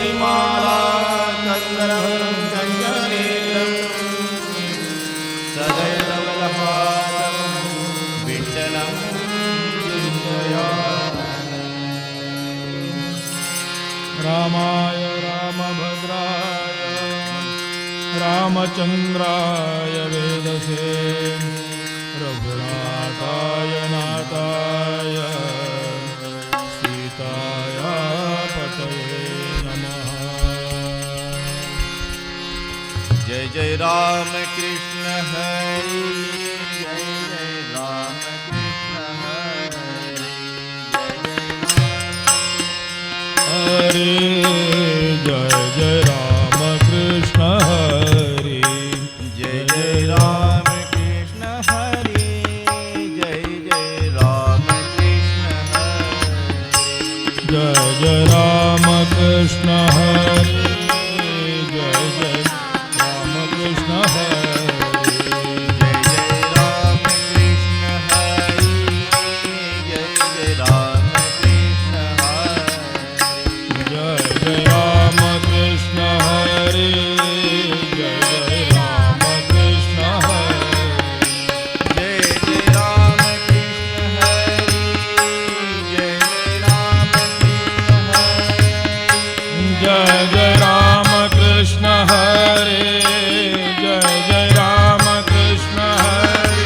मणिमाला कंदरं गंगनेत्रं सदैवलहारं विठ्ठलं चिन्तयामि। रामाय रामभद्राय रामचन्द्राय वेदसे रघुनाथाय नाथाय सीताया पतये नमः। जय जय राम कृष्ण हरि जय जय राम कृष्ण हरि हरे जय जय राम कृष्ण हरि जय जय राम कृष्ण हरि जय जय राम कृष्ण हरि जय जय राम कृष्ण हरि जय जय राम कृष्ण हरि जय जय राम कृष्ण हरि जय जय राम कृष्ण हरि जय जय राम कृष्ण हरि जय जय राम कृष्ण हरि जय जय राम कृष्ण हरि जय जय राम कृष्ण हरि जय जय राम कृष्ण हरे जय जय राम कृष्ण हरे जय जय राम कृष्ण हरि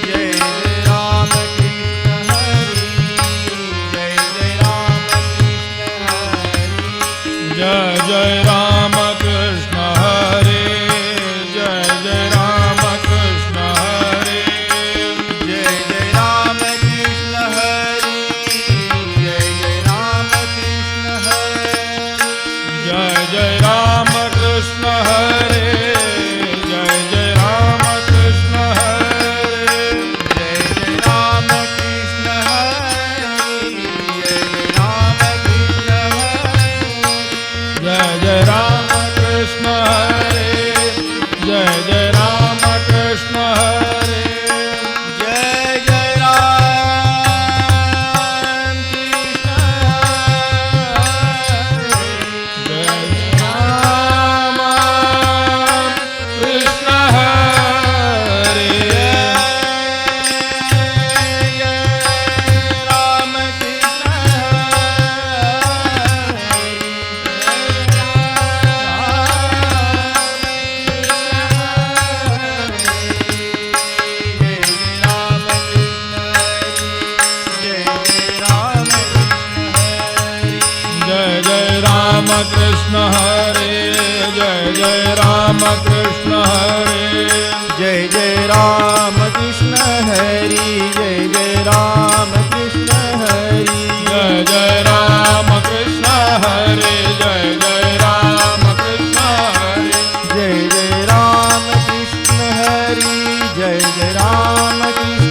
जय जय राम कृष्ण हरि जय जय राम कृष्ण हरे जय जय राम कृष्ण हरे जय जय राम कृष्ण हरि जय जय राम कृष्ण हरि जय जय राम कृष्ण हरे जय जय राम कृष्ण हरे जय जय राम कृष्ण हरि जय जय राम कृष्ण हरि जय जय राम कृष्ण हरे जय जय राम कृष्ण हरे जय जय राम कृष्ण हरि जय राम कृष्ण हरे जय जय राम कृष्ण हरे जय जय राम कृष्ण हरे जय जय राम कृष्ण हरि जय जय राम कृष्ण हरि जय जय राम कृष्ण हरे जय जय राम कृष्ण हरे जय जय राम कृष्ण हरि जय जय राम कृष्ण हरि जय जय राम कृष्ण हरे जय जय राम कृष्ण हरे जय जय राम कृष्ण हरि जय जय राम कृष्ण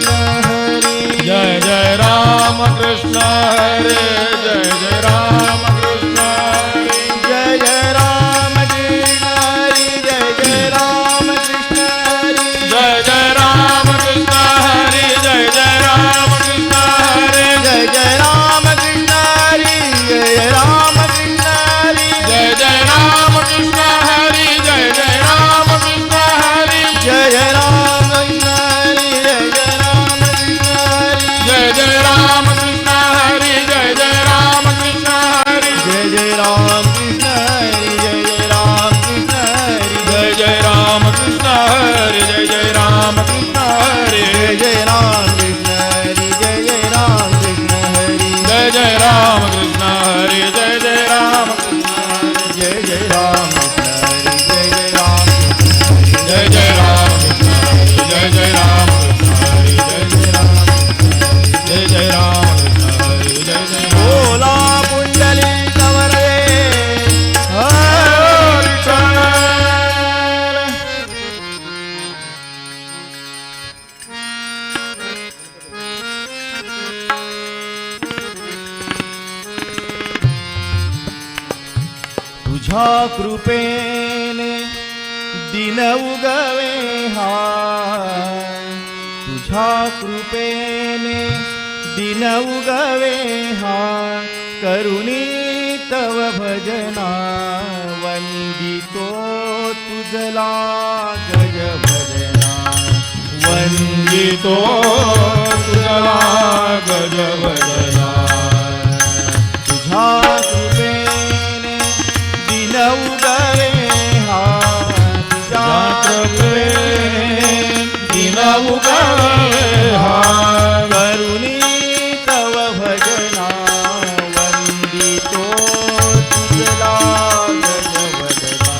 हरि जय जय राम कृष्ण हरे जय जय राम कृष्ण हरे जय जय राम कृष्ण हरि जय जय राम कृष्ण हरि जय जय राम कृष्ण हरे जय जय राम कृष्ण हरे जय जय राम कृष्ण हरि जय जय राम कृष्ण हरि जय जय राम कृष्ण हरे जय जय राम कृष्ण हरे जय जय राम कृष्ण हरि जय जय राम कृष्ण हरि जय जय राम कृष्ण हरे जय जय राम कृष्ण हरे जय जय राम कृष्ण हरि जय जय राम कृष्ण हरि जय जय राम कृष्ण हरे जय जय राम कृष्ण हरे जय जय राम कृष्ण हरि जय जय राम कृष्ण हरि जय जय राम कृष्ण हरे जय जय राम कृष्ण हरे जय जय राम जय जय राम कृष्ण हरे जय जय राम बोला पुंडली कवरे हरि तुझ्या कृपेने दिन उगवे हाय तुझ्या कृपेने दिन उगवे हाय करुणी तव भजना वंदितो तुझला गज भजना वंदितो तुझला गज भजना तुझ्या कृपेने दिन उगवे हा तुझ्या कृपेने दिन उगवे हा करुणी तव भजना वंदितो तुझला गज भजना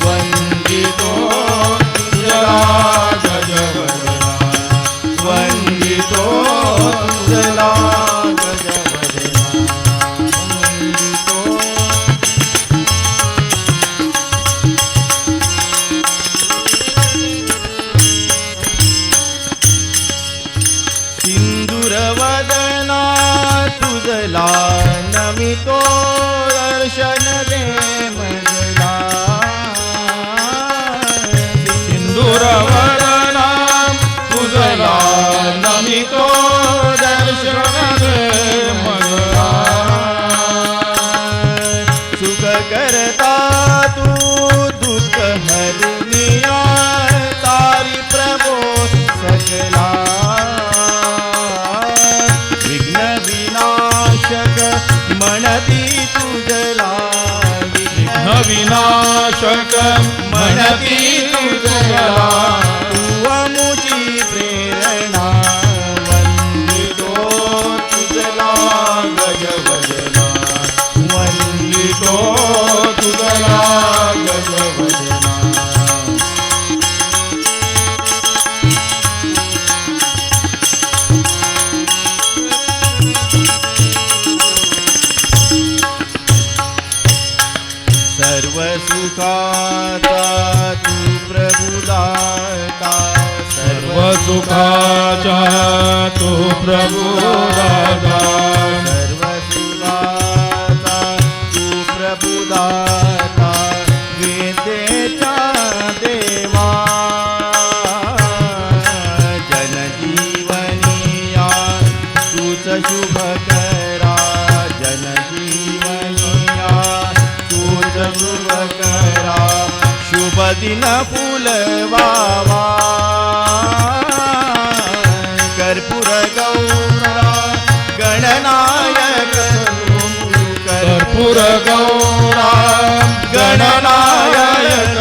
वंदितो तुझला गज भजना वंदितो तुझला गज भजना वंदितो सिंदूरवदना तुझला नमितो दर्शन दे मजला सिंदूरवदना तुझला नमितो दर्शन दे मला सुख करता तू दुःख हरनिया तारी प्रभो सकला विघ्न विनाशक म्हणती तुझला विघ्न विनाशक म्हणती तुझला तू अमुची प्रेरणा वंदितो तुझला गज भजना वंदितो तुझला गज भजना सर्व सुखाचा तू प्रभुदाता सर्व सुखाचा तू प्रभु दाता सर्व सुखाचा तू प्रभुदाता विद्येचा देवा जनजीवनिया तूच शुभ करा जनजीवनिया तूच शुभ करा शुभ दिन फुलवावा कर्पूर गौरा गणनायक कर्पूर गौरा गणनायक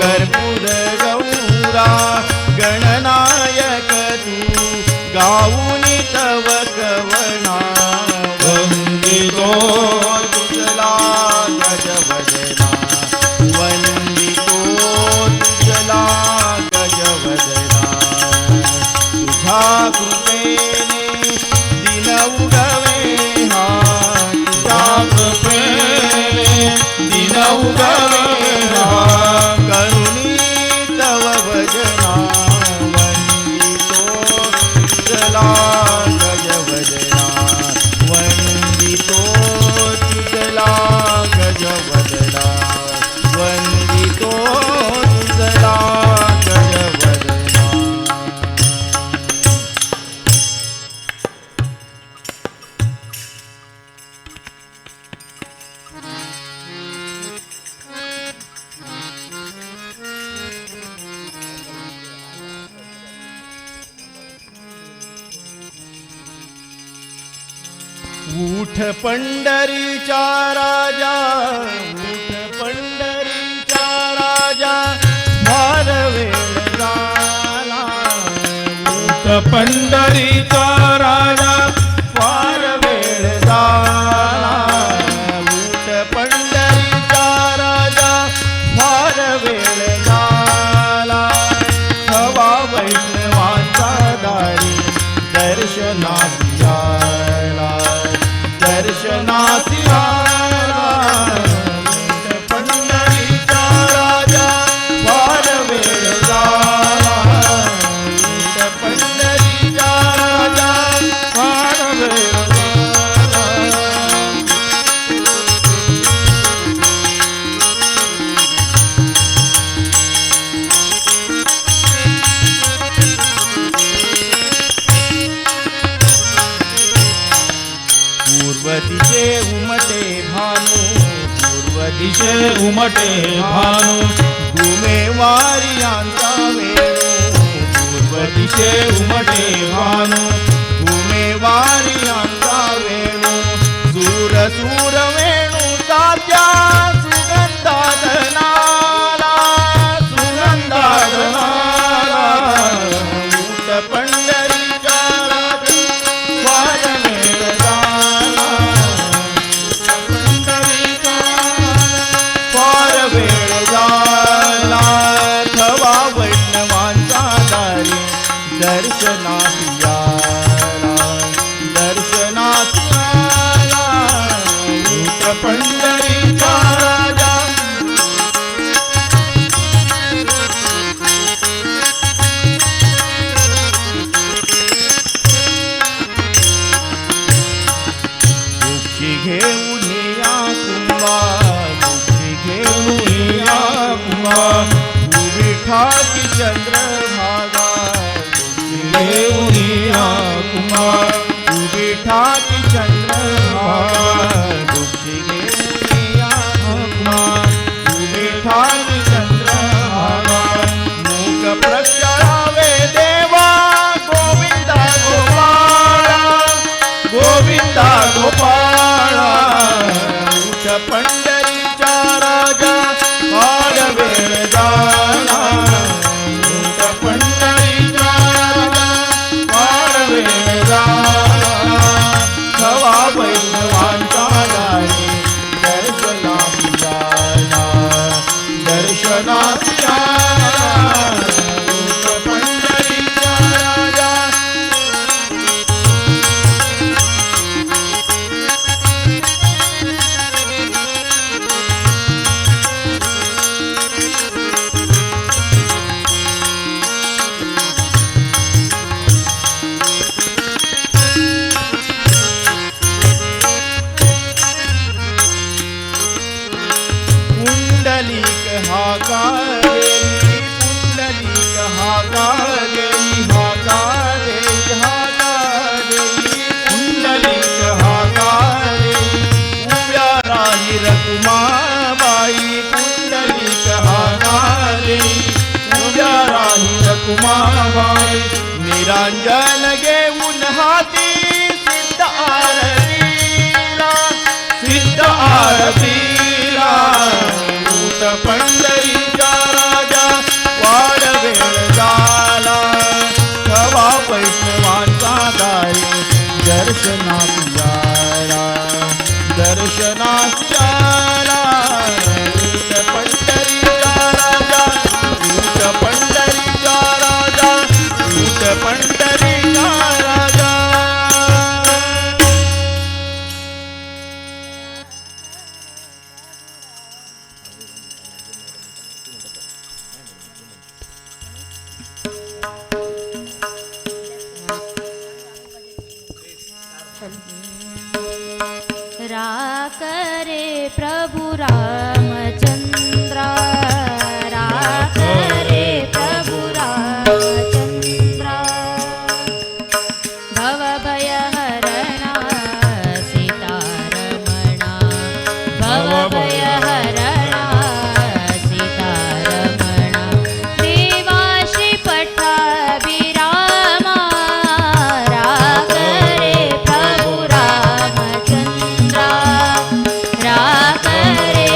कर्पूर गौरा गणनायक तू गाऊनी तव कवना वंदितो तुझला गज भजना वंदितो तुझला गज भजना तुझ्या कृपेने दिन उगवे हा तुझ्या कृपेने दिन उगवे हा करुणी तव भजना वंदितो तुझला गज भजना वंदितो तुझला गज भजना वंदितो तुझला गज भजना उठ पंढरीचा राजा उठ पंढरीचा राजा फार वेळ झाला उठ पंढरीचा राजा फार वेळ झाला उठ पंढरीचा राजा फार वेळ झाला हवा वैष्णवांचा दारी दर्शनास यायला दर्शनासी आला पंढरीचा राजा फार वेळ झाला पंढरीचा राजा दिशे उमटे भानू घुमे वारियांचा वेणू पूर्व दिशे उमटे भानू घुमे वारियांचा वेणू सूर सूर वेणू साध्या सुगंधाधनाला सुगंधाधनाला ऊट पंढरीच्या रात्री वार वेळ झाला पंढरीचा वार वेळ झाला थवा वैष्णवांचा दारी दर्शनास याला दर्शनास याला ऊट पंढरीचा राजा दुःखी घेऊन या कुंभा दुःखी घेऊन या कुंभा उभी ठाकी चंद्रभागा दुःखी घेऊन या कुंभा उभी ठाकी चंद्रभागा दुःखी घेऊन या कुंभा उभी ठाकी चंद्रभागा मूक प्रक्षरावे देवा गोविंदा गोपाळा गोविंदा गोपाळा उठ पंढरीच्या राजा वार वेळ झाला उठ पंढरीच्या राजा वार वेळ झाला थवा वैष्णवांचा दारी दर्शनास याला दर्शनास याला उठ पंढरीच्या राजा पुंडलिक हाका गेली पुंडलिक हाका गेली हाका गेली हाका गेली पुंडलिक हाका गेली उभ्या राही रकुमाबाई पुंडलिक हाका गेली उभ्या राही रकुमाबाई निरांजन घेऊन हाती सिद्ध आरतीला सिद्ध आरतीला ऊट पंढरीचा राजा वार वेळ झाला थवा वैष्णवांचा दारी दर्शनास याला दर्शनास याला ऊट पंढरीचा राजा ऊट पंढरीचा राजा ऊट पंढरीचा राजा राकरे प्रभु रामचंद्र राकरे प्रभु रामचंद्र भवभयहरणा सीतारमणा भवभयहरणा सीतारमणा देवा श्रीपट्टाभिरामा राकरे प्रभु रामचंद्र राकरे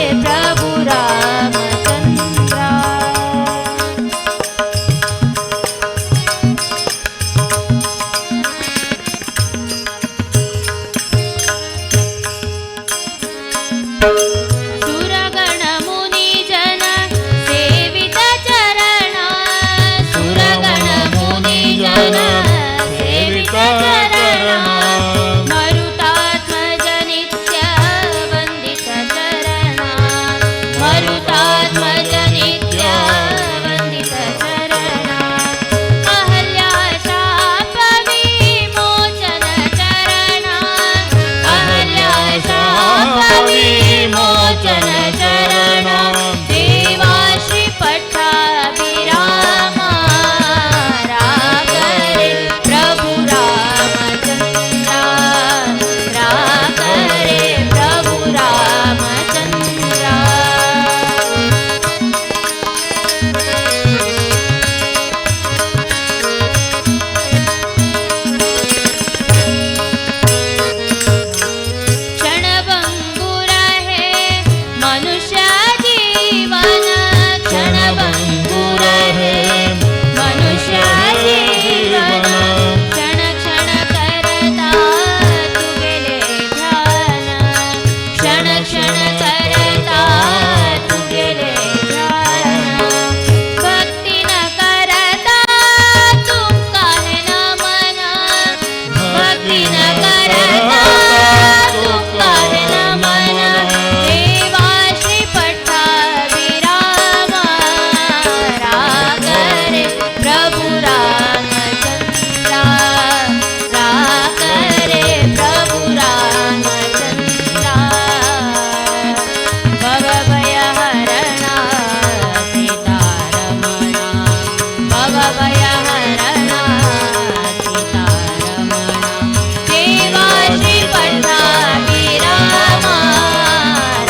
मनुष्य जीवन क्षणभंगुर है मनुष्य जीवन क्षण क्षण करता तू गेले ध्यान क्षण क्षण करता तू गेले ध्यान भक्ती न करता तू काहे न मना भक्ती न करता तू काहे न मना देवा श्री पट्टाभिराम राग रे प्रभु रामचंद्रा राग रे प्रभु रामचंद्रा भवभयहरणा सीतारमणा भवभयहरणा सीतारमणा देवा श्री पट्टाभिराम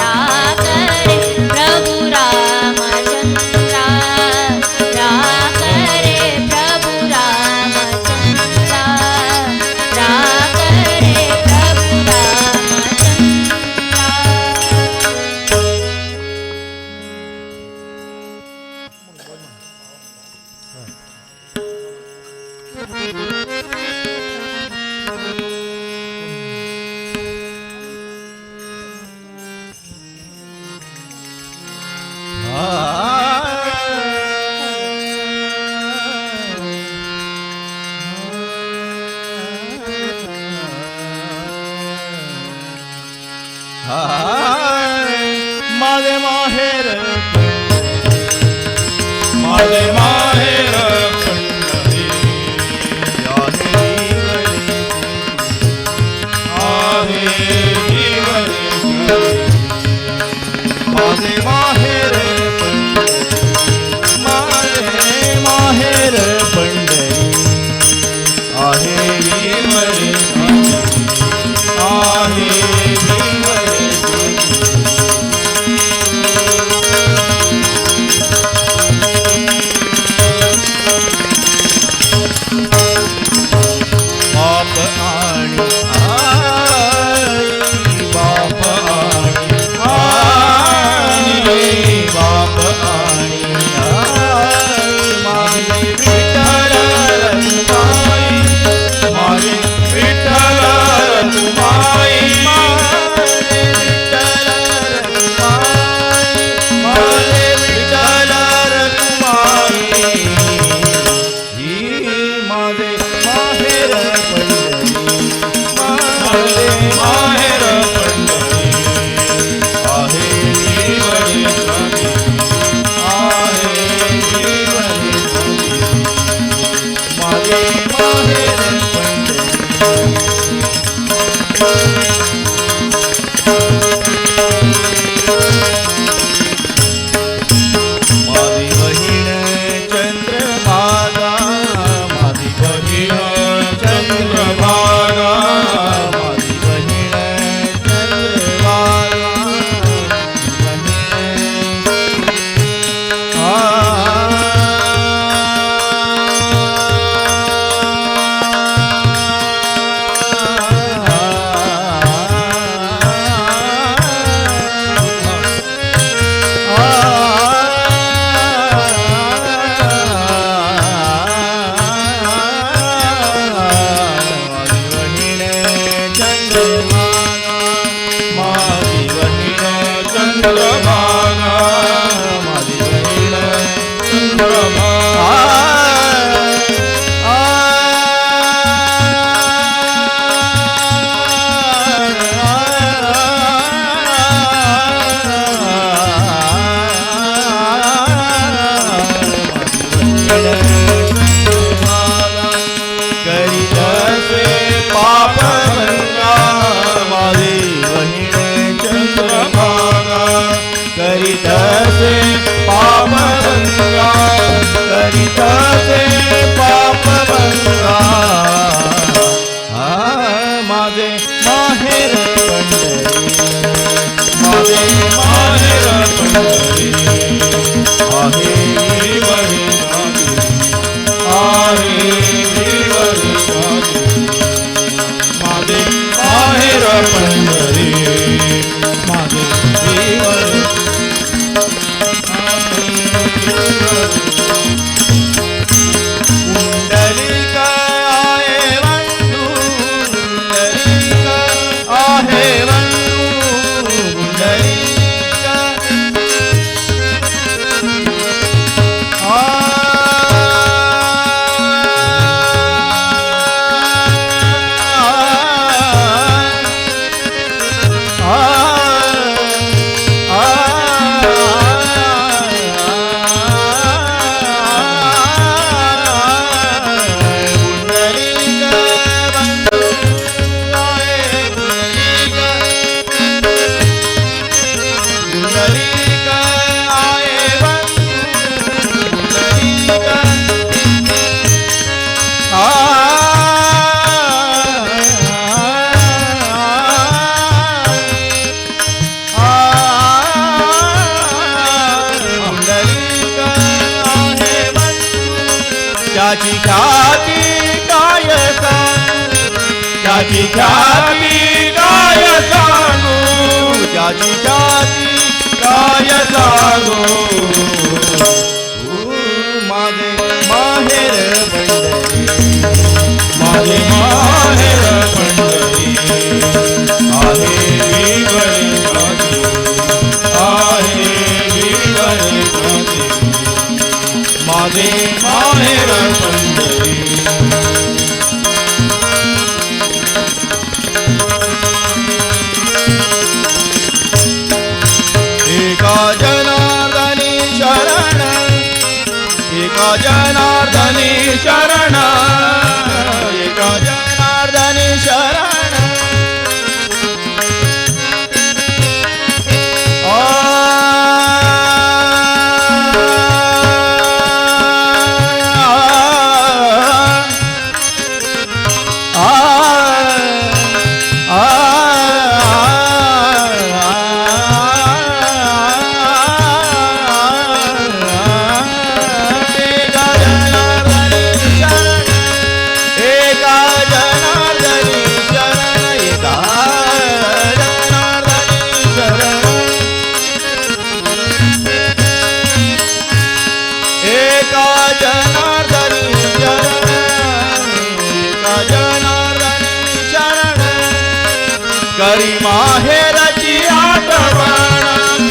राग रे प्रभु रामचंद्रा राग रे प्रभु रामचंद्रा राग रे प्रभु रामचंद्रा माझे माहेर माझे माहेर पंढरी आहे जीवनी माझे माहेर माझे माहेर पंढरी आहे जीवनी आहे जीवनी बाप आणि आई बाप आणि बाप आणि आई माझे विठ्ठल रखुमाई माझे विठ्ठल रखुमाई माझे विठ्ठल रखुमाई माझे विठ्ठल रखुमाई ही माझे माहेर पंढरी माझे माहेर पंढरी आहे जीवनी आहे जीवनी माझे माहेर माझी बहीण चंद्रभागा माझी बहीण चंद्रभागा माझी बहीण चंद्रभागा चंद्रभागा माझी बहीण चंद्रभागा करीतसे पाप भंगा माझी बहीण चंद्रभागा करीतसे पाप भंगा करीतसे पाप भंगा माझे माहेर पंढरी माझे माहेर पंढरी आहे जीवनी आहे जीवनी माझे माहेर पंढरी माझे जीवन पुंडरीक आये बंधु पुंडरीक पुंडरीक आहे बंधु त्याची ख्याती काय सांगू त्याची ख्याती काय सांगू त्याची ख्याती काय सांगू माझे माहेर पंढरी माझे माहेर पंढरी आहे विठ्ठल माझी आहे विठ्ठल माझी माझे माहेर पंढरी एका जनार्दनी शरण एका जनार्दनी शरण एका जनार्दनी शरण करी माहेरची आठवण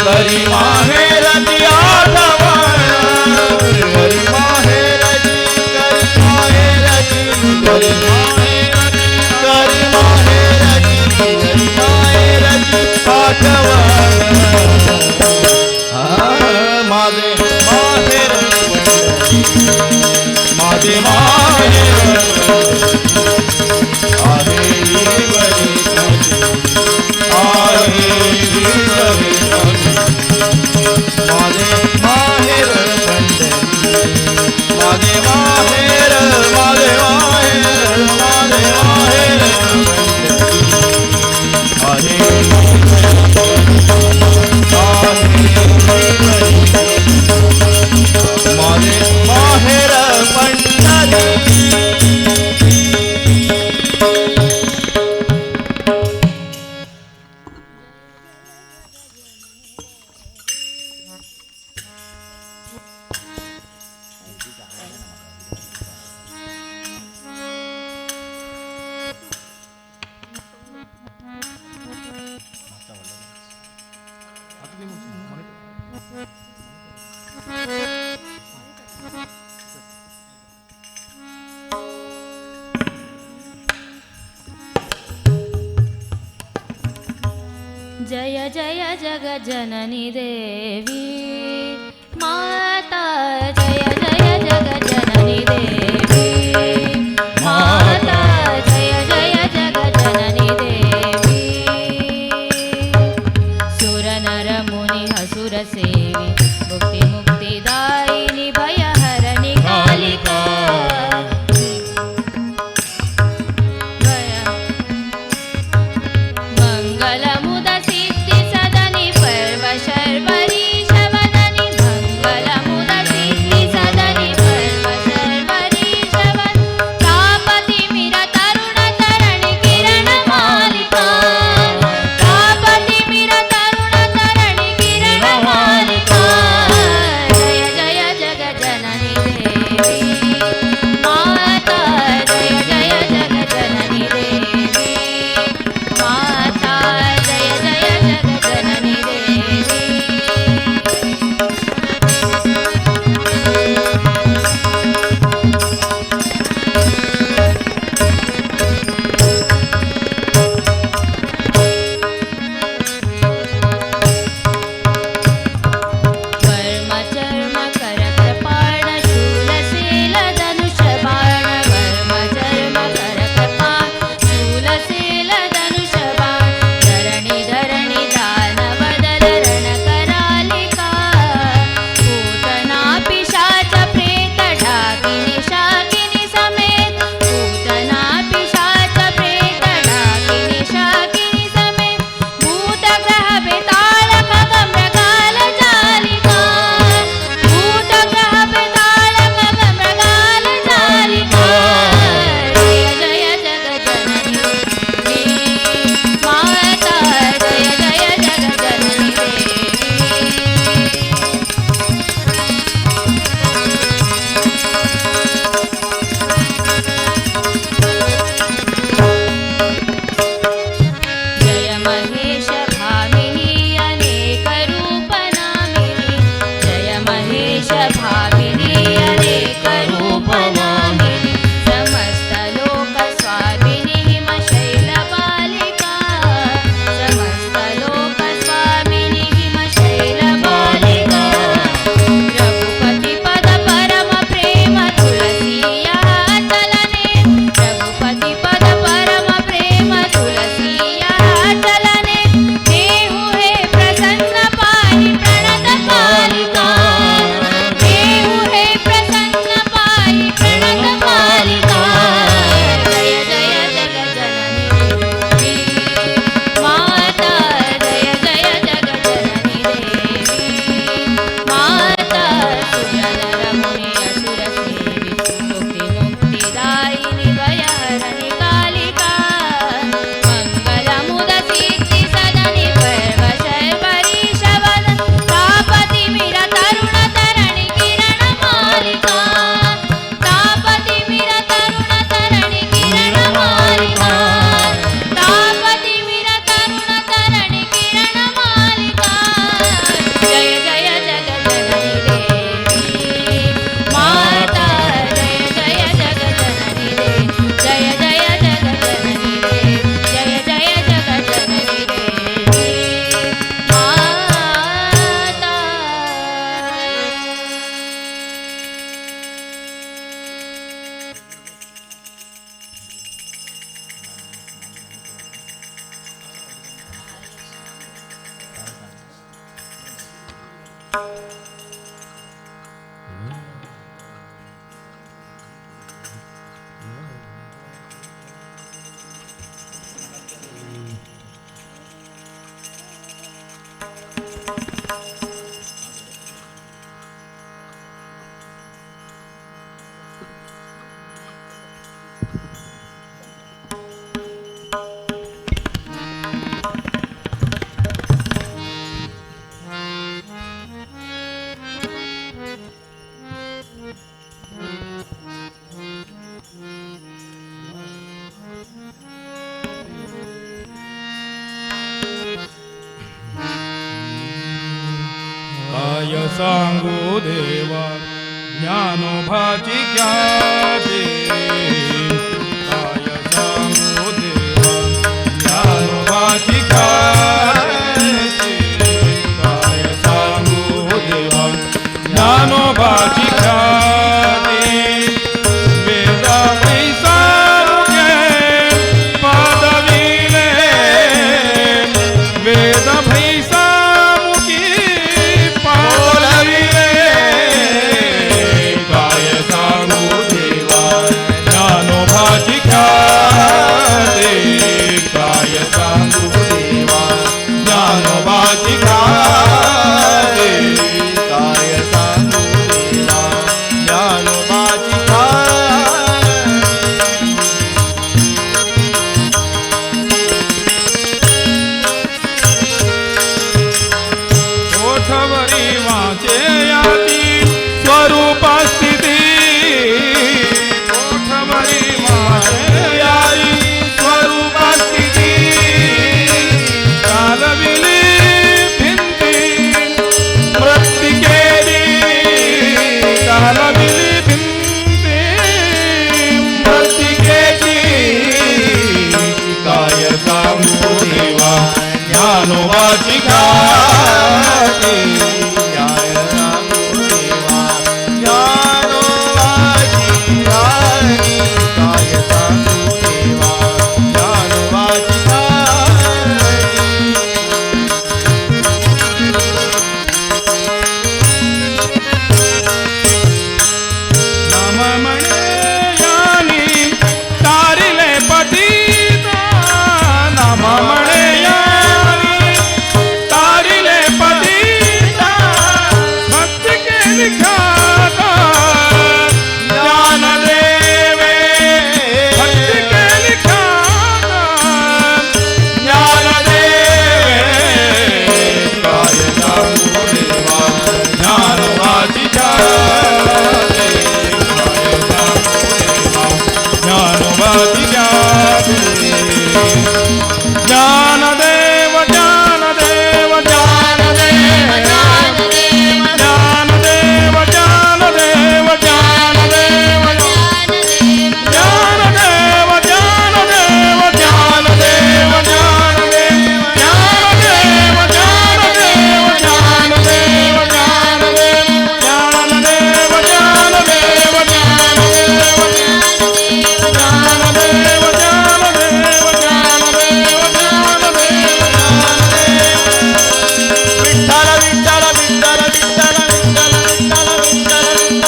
करी माहेरची आठवण करी माहेरची करी माहेरची करी माहेरची करी माहेरची आठवण माझे माहेर माझे माहेर आहे माझे माहेर पंढरी माझे माहेर माझे माहेर माझे माहेर पंढरी माझे माहेर पंढरी जय जय जगज्जननी देवी माता जय जय जगज्जननी देवी माता जय जय जगज्जननी देवी सुर नर मुनि हसुर सेवी मुक्ति मुक्तिदायिनी भयहरणी कालिका मंगलमुद सिद्धि सदनि पर्व शर्वरी शवदनि मंगलमुद सिद्धि सदनि पर्व शर्वरी शवन तापति मिर तरुण तरणि किरण मालिका तापति मिर तरुण तरणि किरण मालिका काय सांगू देवा ज्ञानोबाची ख्याती काय सांगू देवा ज्ञानोबाची ख्याती काय सांगू देवा ज्ञानोबाची ख्याती वेदा पैसारुके पदवीले वेद पैसामुखी काय सांगू देवा ज्ञानोबाची ख्याती काय सांगू देवा ज्ञानोबाची ख्याती काय सांगू देवा ज्ञानोबाची ख्याती ओठवरी वाचे यादी स्वरूपा स्थिती ओठवरी वाचे यादी स्वरूपा स्थिती कालविली भिंती मृत्तिकेली कालविली भिंती मृत्तिकेची काय सांगू देवा ज्ञानोबाची ख्याती काय सांगू देवा ज्ञानोबाची ख्याती काय सांगू देवा ज्ञानोबाची ख्याती नाम म्हणे यानी तारिले पतिता नाम म्हणे यानी तारिले पतिता भक्ति के लिखाता ज्ञान देवे भक्ति के लिखाता ज्ञान देवे काय सांगू देवा ज्ञानोबाची ख्याती ज्ञानोबाची ख्याती ज्ञानदेव ज्ञानदेव ज्ञानदेव ज्ञानदेव ज्ञानदेव ज्ञानदेव ज्ञानदेव ज्ञानदेव ज्ञानदेव ज्ञानदेव ज्ञानदेव ज्ञानदेव ज्ञानदेव ज्ञानदेव विठ्ठल विठ्ठल विठ्ठल विठ्ठल विठ्ठल विठ्ठल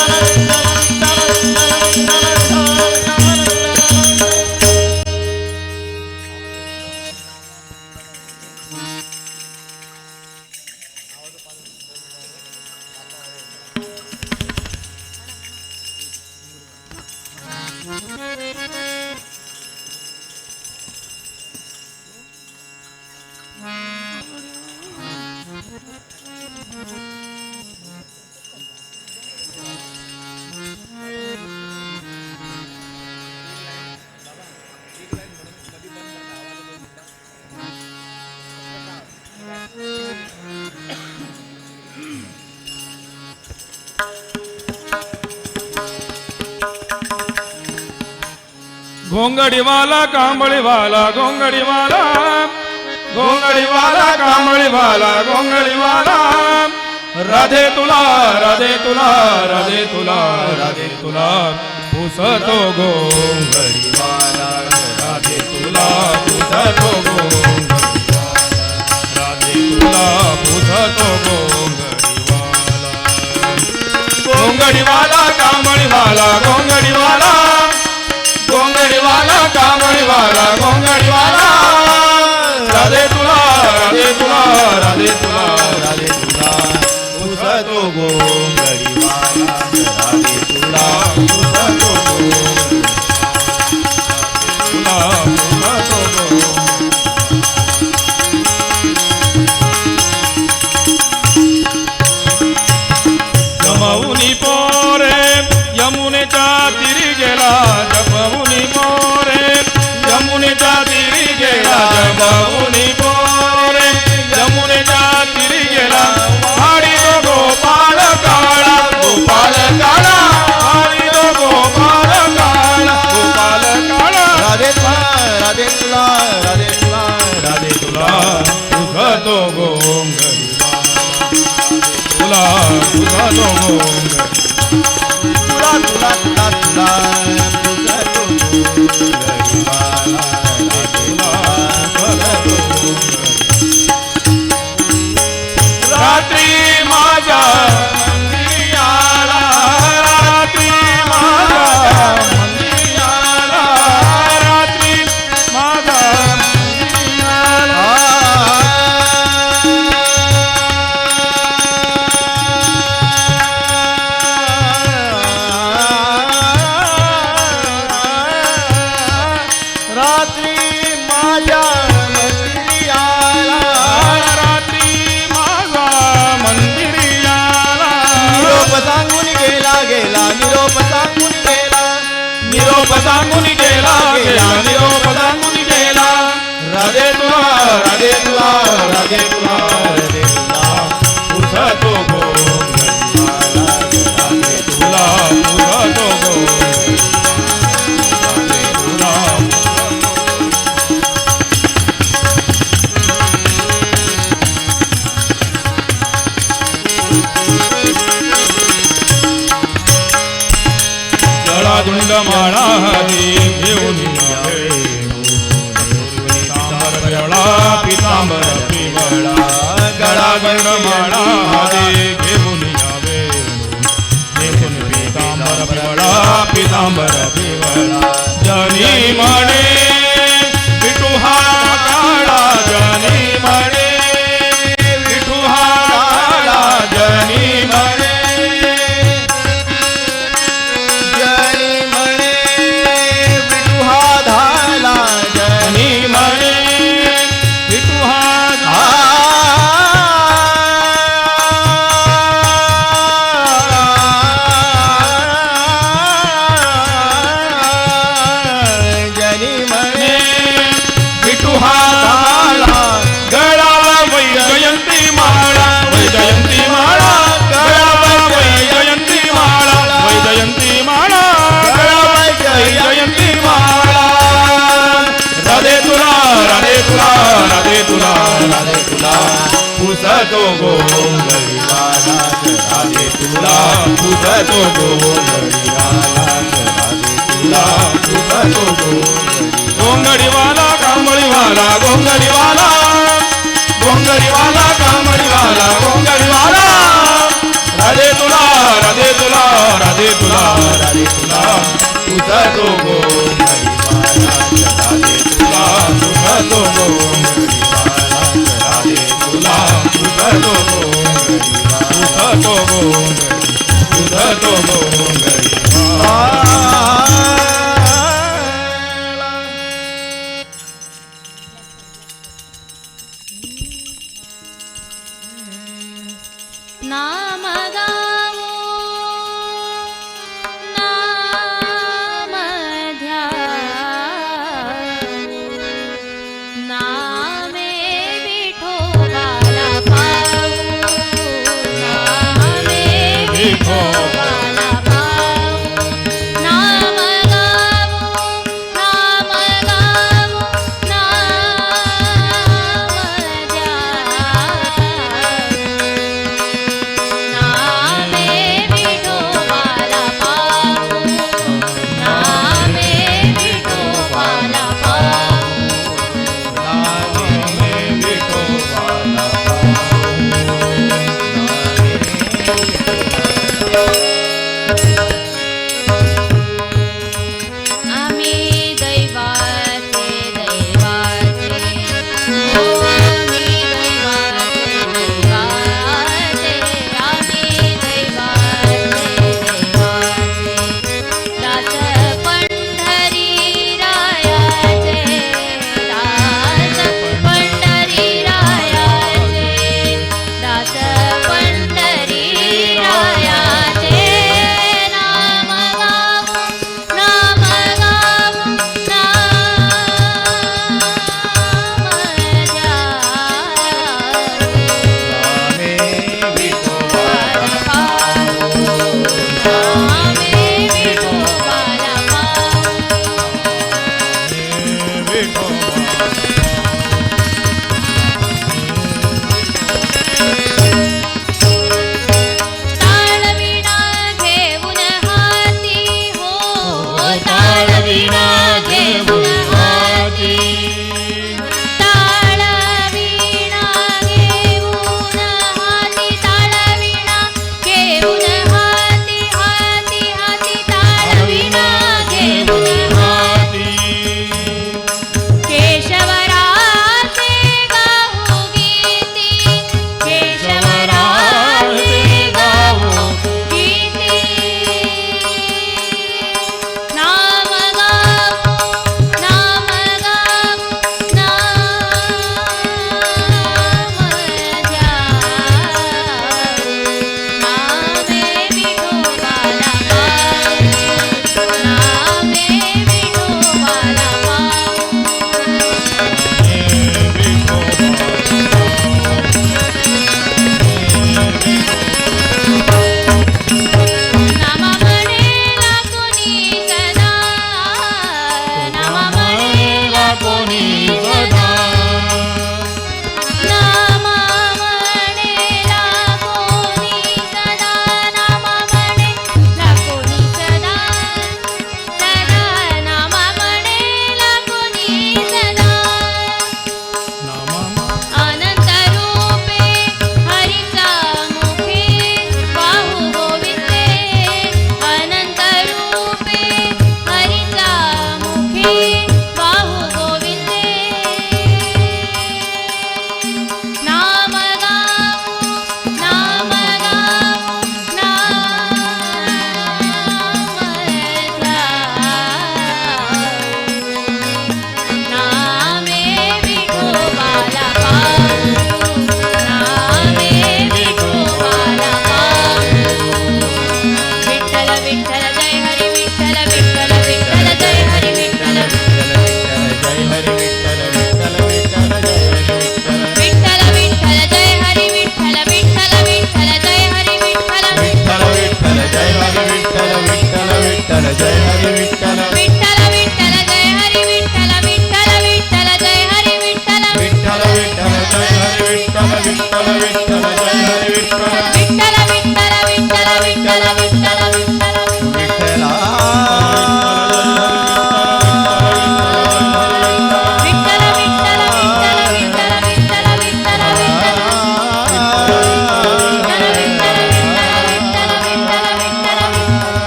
घोंगडीवाला कांबळीवाला घोंगडीवाला घोंगडीवाला कांबळीवाला घोंगडीवाला राधे तुला राधे तुला राधे तुला राधे तुला पुसतो घोंगडीवाला राधे तुला पुसतो घोंगडीवाला राधे तुला पुसतो घोंगडीवाला गोंगडीवाला कांबळीवाला गोंगडीवाला गोंगडीवाला कांबळीवाला गोंगडीवाला राधे तुला राधे तुला राधे तुला राधे तुला तुझा तो गोंगडीवाला राधे तुला तुझा तो तुला तुला तो जमवुनी पोरे यमुनेच्या तीरी गेला जमवुनी पोरे यमुनेच्या तीरी गेला जमवुनी पोरे यमुनेच्या तीरी गेला आणि तो गोपाल काळा गोपाल काळा आणि तो गोपाल काळा गोपाल काळा राधे तुला राधे तुला राधे तुला राधे तुला तुझा तो गोंगडीवाला तुला तुझा तो गोंगडीवाला तुला तुला तुला तुला तुझा तो गोंगडीवाला राधे तुला तुझा तो रात्री माझ्या मंदिरी आला रात्री माझ्या मंदिरी आला रात्री माझ्या मंदिरी आला रात्री माझ्या मंदिरी आला रात्री माझा मंदिरी आला निरोप सांगून गेला गेला निरोप सांगून गेला निरोप सांगून गेला गेला निरोप सांगून गेला राधे तुला राधे तुला राधे तुला राधे तुला तुझा तो गोंगडीवाला राधे तुला तुझा तो गोंगडीवाला राधे तुला गुंड माळा हरी घेऊन पितांबर पिवळा गळा गुंड माळा हरी घेऊन यावे घेऊन पितांबर पिवळा पितांबर पिवळा जनी म्हणे विठू हा काळा जनी म्हणे विठू हा काळा जनी म्हणे जनी म्हणे विठू हा धाला जनी म्हणे विठू हा जनी म्हणे विठू हा धाला गळाला वैजयंती माळा वैजयंती माळा गळाला वैजयंती माळा वैजयंती माळा गळाला वैजयंती माळा राधे तुला राधे तुला राधे तुला राधे तुला तुझा तो गोंगडीवाला राधे तुला तुझा तो गोंगडीवाला राधे तुला तुझा तो गोंगडीवाला कांबळीवाला गोंगडीवाला गोंगडीवाला कांबळीवाला गोंगडीवाला राधे तुला राधे तुला राधे तुला राधे तुला तुझा तो गोंगडीवाला राधे तुला तुझा तो गोंगडीवाला राधे तुला तुझा तो गोंगडीवाला तुझा तो गोंगडीवाला नाम गावो नाम ध्यावो नामे विठोबाला पावो नामे विठोबाला पावो नाम गावो नाम गावो नाम ध्यावो नामे विठोबाला पावो नामे विठोबाला पावो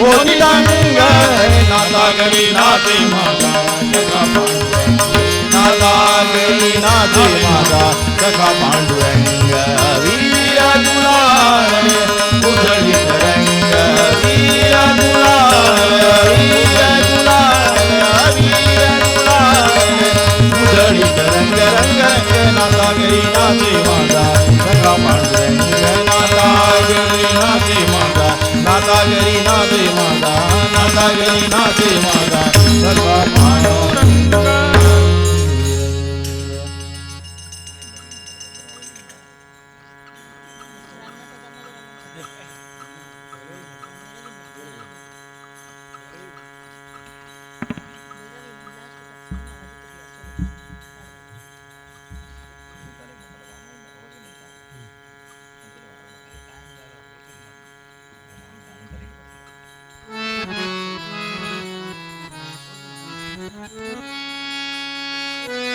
होती दंग नाता गरी नाते माझा सखा पांडुरंग नाता गरी नाते माझा सखा पांडुरंग वीर गुलाल उधळीत रंग वीर गुलाल वीर गुलाल वीर गुलाल उधळीत रंग रंग रंग नाता गरी नाते माझा सखा पांडुरंग नाता गरी नाते माझा नाता गरी नाते माझा नाता गरी नाते माझा सखा पांडुरंग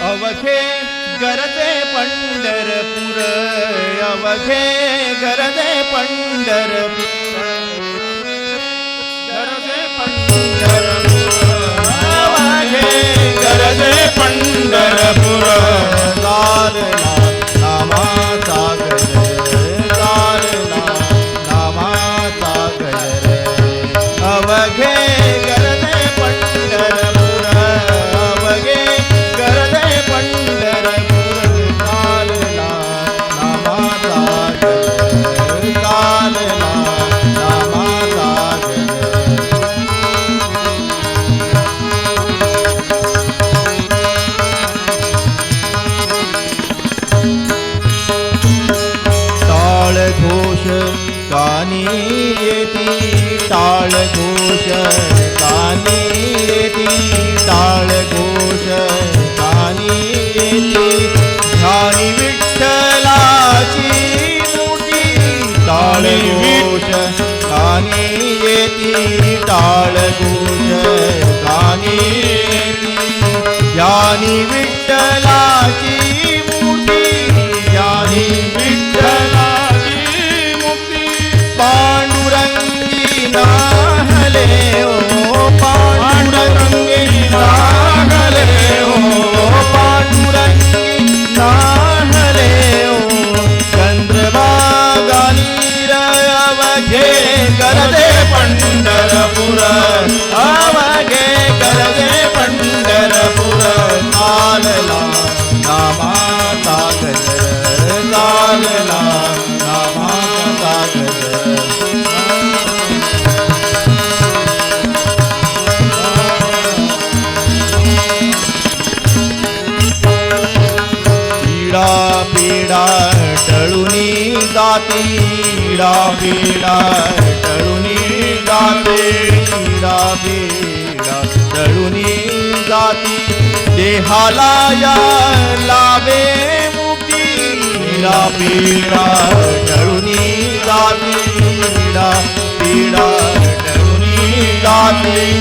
अवघे गरजे पंढरपूर अवघे गरजे पंढरपूर गरजे पंढरपूर अवघे गरजे पंढरपूर लालना नामाचा गजर लालना नामाचा गजर अवघे गरजे पंढरपूर अवघे गरजे पंढरपूर लालना नामाचा गजर लालना नामाचा गजर टाळ घोष कानी येती टाळ घोष कानी येती टाळ घोष कानी येती ध्यानी विठ्ठलाची मूर्ती टाळ घोष कानी येती टाळ घोष कानी येती ध्यानी विठ्ठलाची मूर्ती ध्यानी विठ्ठलाची पांडुरंगी नाहले ओ पांडुरंगी नाहले ओ पांडुरंगी नाहले ओ चंद्रभागानी अवघे गरजे पंढरपूर अवघे गरजे पंढरपूर लालला नामाचा गजर लालला नामाचा गजर पीडा पीडा टळुनी जाती पीडा पीडा टळुनी जाते पीडा पीडा टळुनी जाती देहाला या लावे मुक्ती पीडा पीडा टळुनी जाती पीडा पीडा टळुनी जाती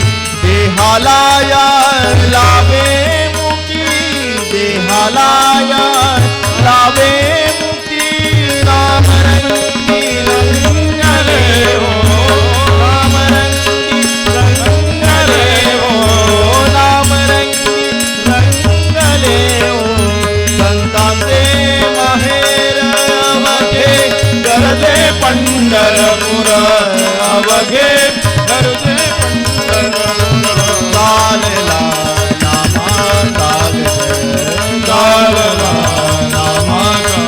देहाला या लावे मुक्ती देहाला या लावे मुक्ती रामरंगी रंगले हो रामरंगी रंगले हो रामरंगी रंगले हो संतांचे माहेर अवघे गरजे पंढरपूर अवघे गरजे पंढरपूर लालला नामाचा गजर लालला नामाचा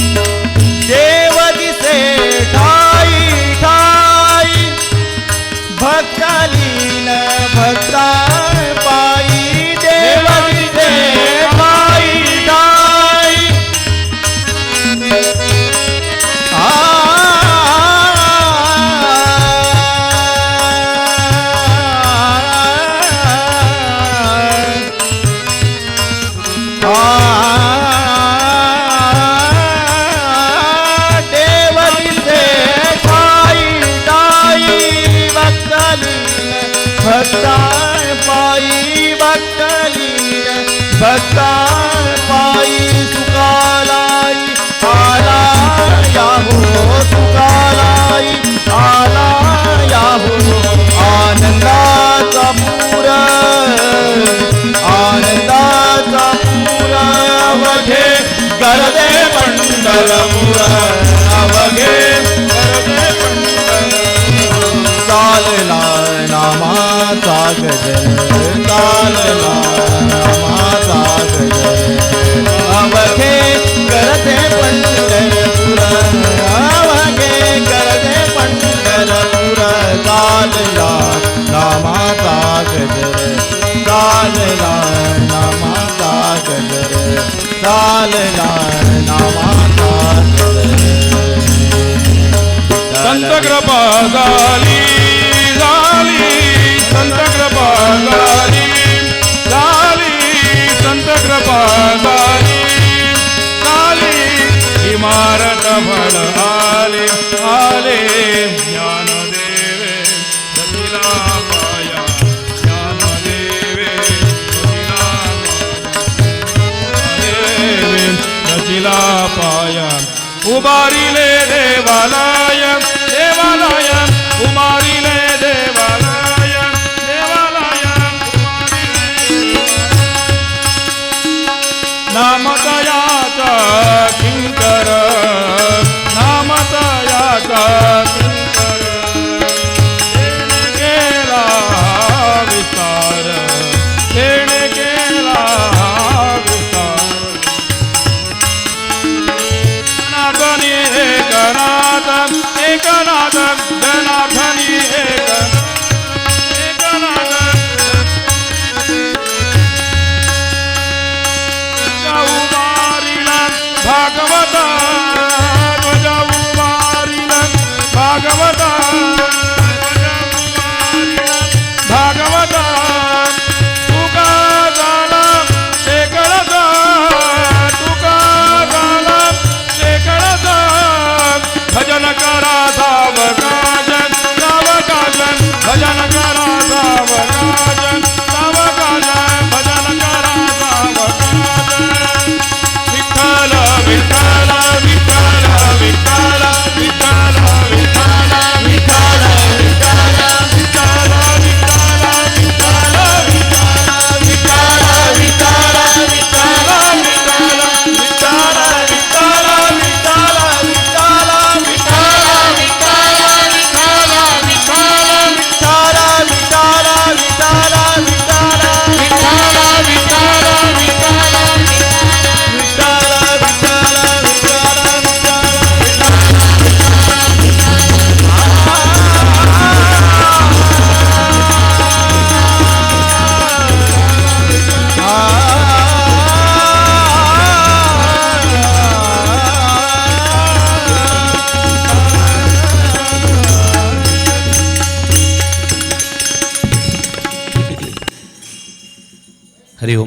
देव दिसे ठाई ठाई भक्तालीन भक्ता पायी देव दिसे ठाई ठाई करते पंढरपूर अवघे करते पंढरपूर चालला नामाचा गजर चालला नामाचा गजर अवघे करते पंढरपूर अवघे करते पंढरपूर चालला नामाचा गजर चालला नामाचा गजर चालला नामाचा गजर संत कृपा झाली झाली संत कृपा झाली झाली संत कृपा झाली झाली इमारत फळ आले आले ज्ञानदेवे सतीला पाया ज्ञानदेवे सतीला पाया उभारिले देवालय देवालय उभारिले देवालय देवालय नामतयाचा किंकर नामतयाचा किंकर देणे केला विस्तार देणे केला विस्तार सनातनी एकनाथ